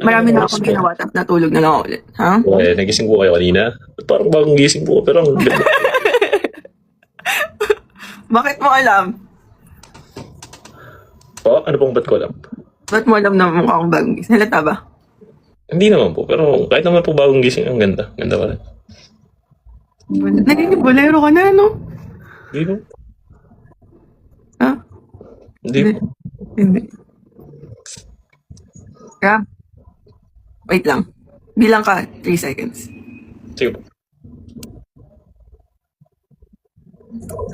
Marami na akong ginawa, tapos natulog na lang ako ulit. Ha? Okay, nagising po kayo kanina. Ba't parang bagong gising po, pero ang ganda. Bakit mo alam? Po, ano pong ba't ko alam? Ba't mo alam na mukha akong bagong gising? Halata ba? Hindi naman po, pero kahit naman po bagong gising, ang ganda. Ganda pa rin. Naging bolero ka na, no? Hindi po. Ha? Hindi po. Hindi. Kaya, wait lang. Bilang ka, 3 seconds. Sige po.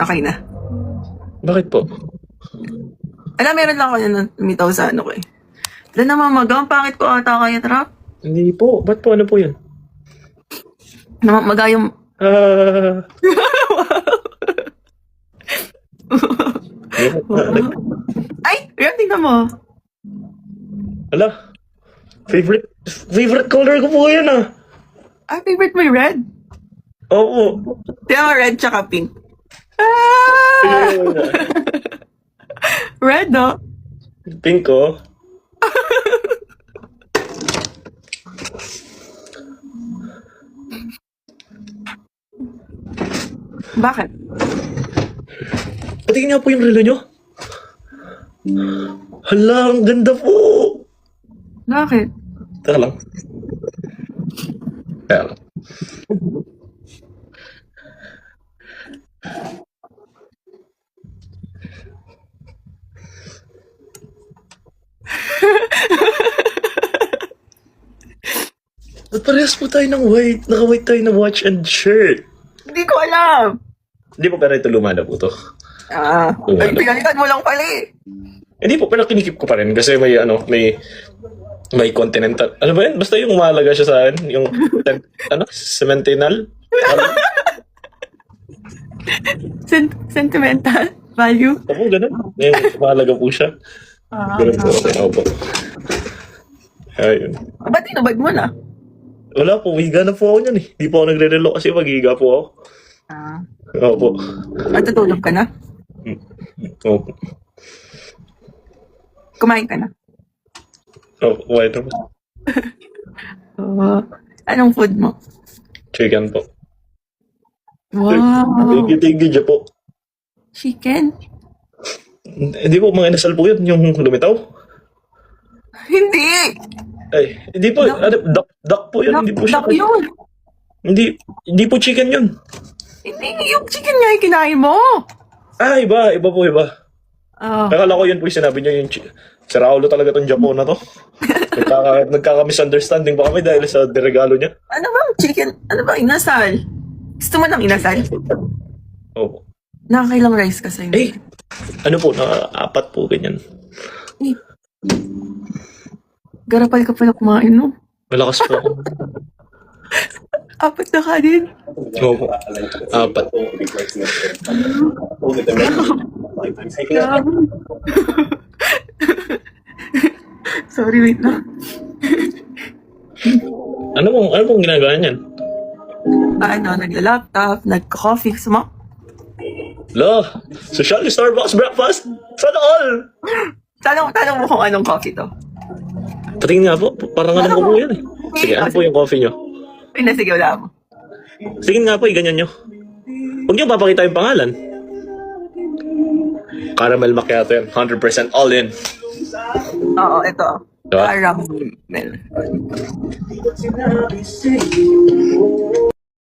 Okay na. Bakit po? Alam, meron lang ako na lumitaw sa ano ko eh. Wala namamaga, ang pangit ko ata kaya trap. Hindi po. Ba't po? Ano po yun? Namamaga yung... Ah... Ay! Riyan, tingnan mo. Ala, favorite color ko po yan ah. Ay, favorite mo yung red? Oo. Tingnan mo, red tsaka pink. Ah! Red, no? Pink ko. Bakit? Patingin nga po yung relo nyo. Hala, ang ganda po. Bakit? Teka lang. Teka lang. Ba't parehas po tayo ng white? Naka-white tayo na watch and shirt. Hindi ko alam. Hindi po, pero ito lumana po to. Ah, ay, pinalitan mo lang pala eh. Hindi po, pero kinikip ko pa rin kasi may ano, may continental. Ano ba yun? Basta yung umalaga siya sa akin. Yung, cementinal? Sentimental value. Opo, ganun. May umalaga po siya. Ganun po. Okay, opo. Ayun. Ba't tinubad mo na? Wala po, higa na po ako niyan eh. Di po ako nagre-relo kasi maghiga po ako. Ah, Opo. matutulog ka na? Opo. Kumain ka na? Opo, kumain na po. Oo. Anong food mo? Chicken po. Wow. Thank you, po. Chicken? Hindi po, mga inasal po yun, yung lumitaw. Hindi! Ay, hindi po, duck po yun, hindi po siya. Duck yun. Hindi po chicken yun. Hindi, yung chicken nga yung kinain mo. Ah, iba po, iba. Oh. Nakala ko yun po yung sinabi niya, yung si Raulo talaga tong Japon na to. Nagkaka-misunderstanding ba kami dahil sa regalo niya? Ano bang chicken? Ano bang inasal? Gusto mo ng inasal? Opo. Nakakailang rice ka sa'yo. Eh, ano po, apat po, ganyan. Eh. Garapal ka pala kumain, no? Malakas po ako. Apat na kanin. Opo, apat. Sorry, wait lang. Ano pong ginagawa niyan? Nagla-laptop, nagka-coffee. Sumak. Lo, social Starbucks breakfast? Sana all! Tanong mo kung anong coffee to. Patingin nga po, parang alam ko po yan eh. Sige, ano po yung coffee nyo? Ay, sige, wala mo. Sige nga po, ganyan nyo. Huwag nyo papakita yung pangalan. Caramel macchiato yan, 100% all in. Oo, ito. Diba? Caramel.